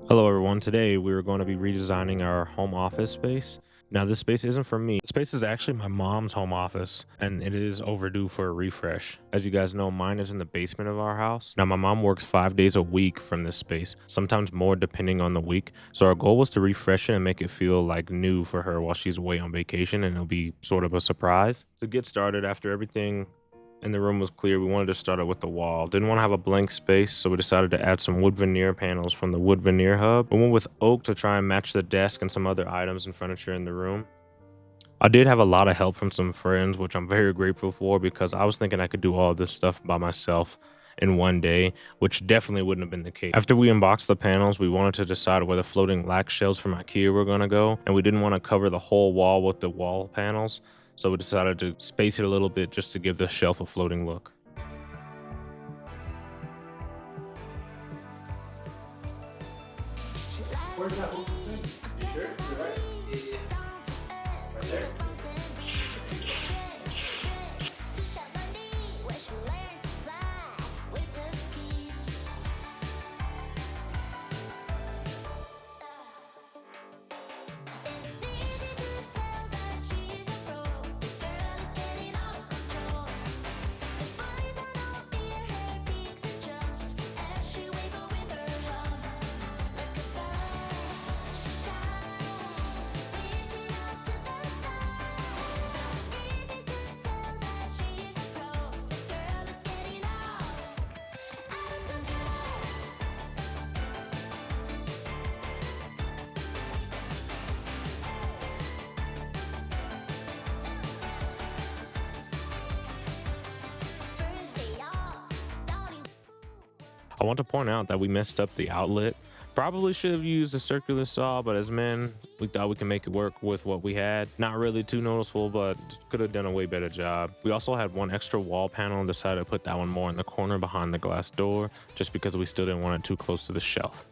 Hello, everyone. Today we are going to be redesigning our home office space. Now, this space isn't for me. This space is actually my mom's home office, and it is overdue for a refresh. As you guys know, mine is in the basement of our house. Now, my mom works 5 days a week from this space, sometimes more depending on the week. So, our goal was to refresh it and make it feel like new for her while she's away on vacation, and it'll be sort of a surprise. To get started, after everything and the room was clear, we wanted to start it with the wall. Didn't want to have a blank space, so we decided to add some wood veneer panels from the wood veneer hub. We went with oak to try and match the desk and some other items and furniture in the room. I did have a lot of help from some friends, which I'm very grateful for, because I was thinking I could do all this stuff by myself in one day, which definitely wouldn't have been the case. After we unboxed the panels, we wanted to decide where the floating lac shelves from IKEA were going to go, and we didn't want to cover the whole wall with the wall panels. So we decided to space it a little bit just to give the shelf a floating look. Where's that little thing? You sure? You're right. Right there. I want to point out that we messed up the outlet. Probably should have used a circular saw, but as men, we thought we could make it work with what we had. Not really too noticeable, but could have done a way better job. We also had one extra wall panel and decided to put that one more in the corner behind the glass door, just because we still didn't want it too close to the shelf.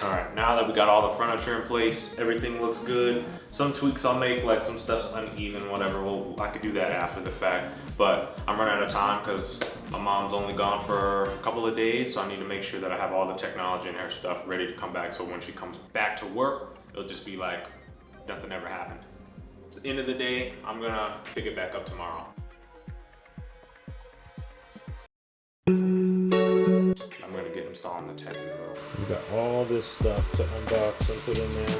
Alright, now that we got all the furniture in place, everything looks good. Some tweaks I'll make, like some stuff's uneven, whatever. Well, I could do that after the fact. But I'm running out of time because my mom's only gone for a couple of days, so I need to make sure that I have all the technology and her stuff ready to come back, so when she comes back to work, it'll just be like nothing ever happened. It's the end of the day, I'm gonna pick it back up tomorrow. I'm gonna get installing the tech in the room. We got all this stuff to unbox and put in there.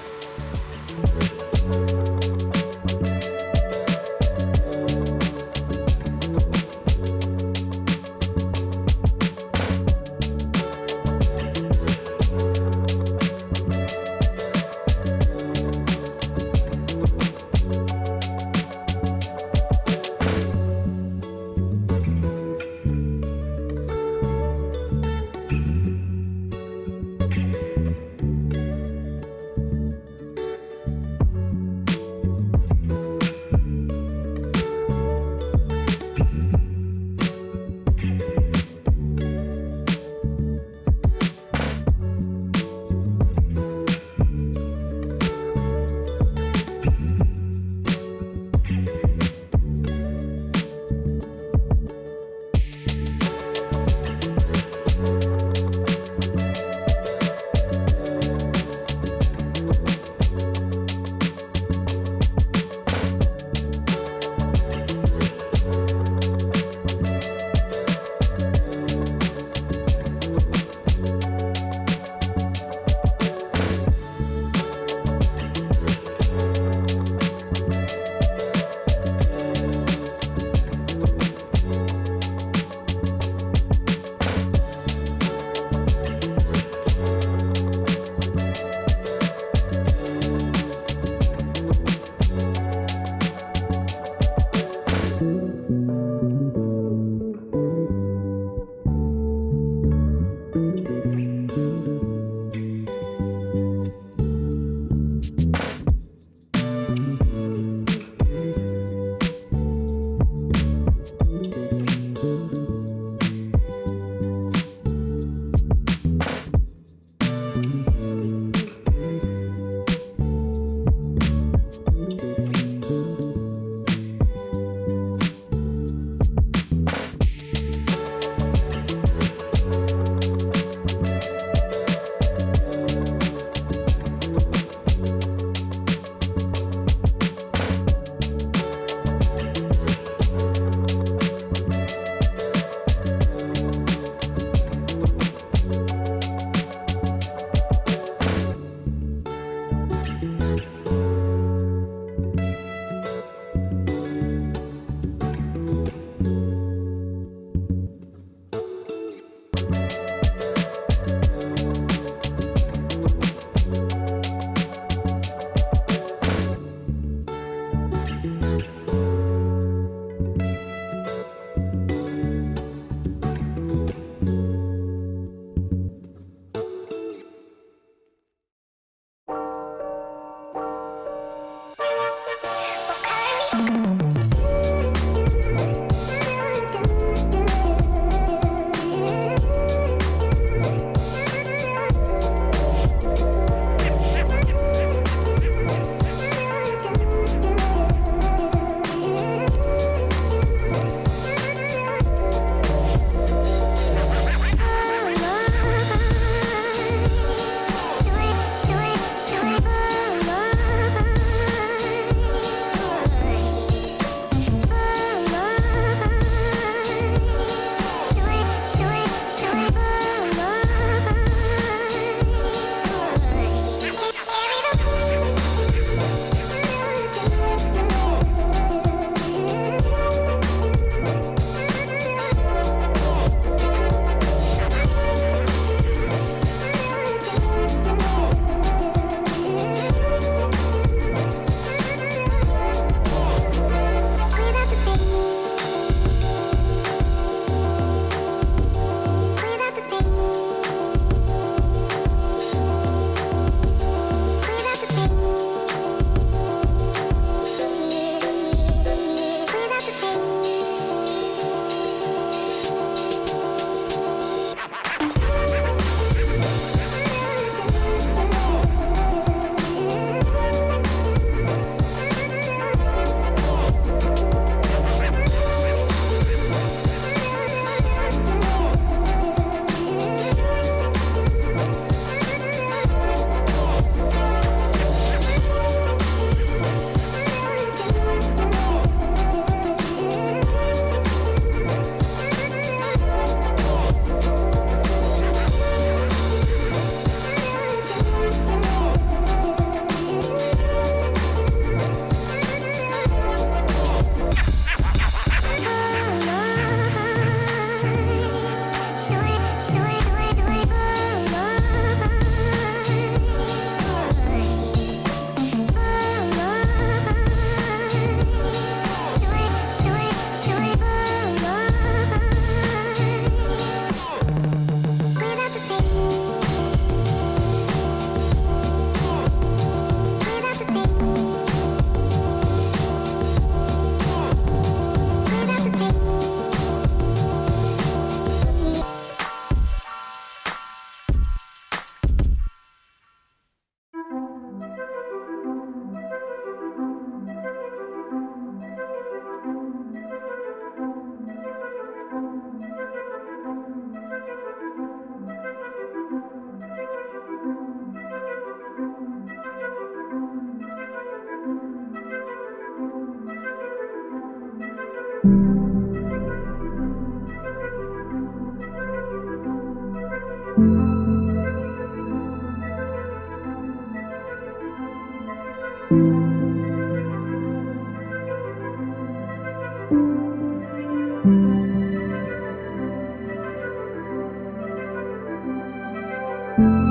Bye.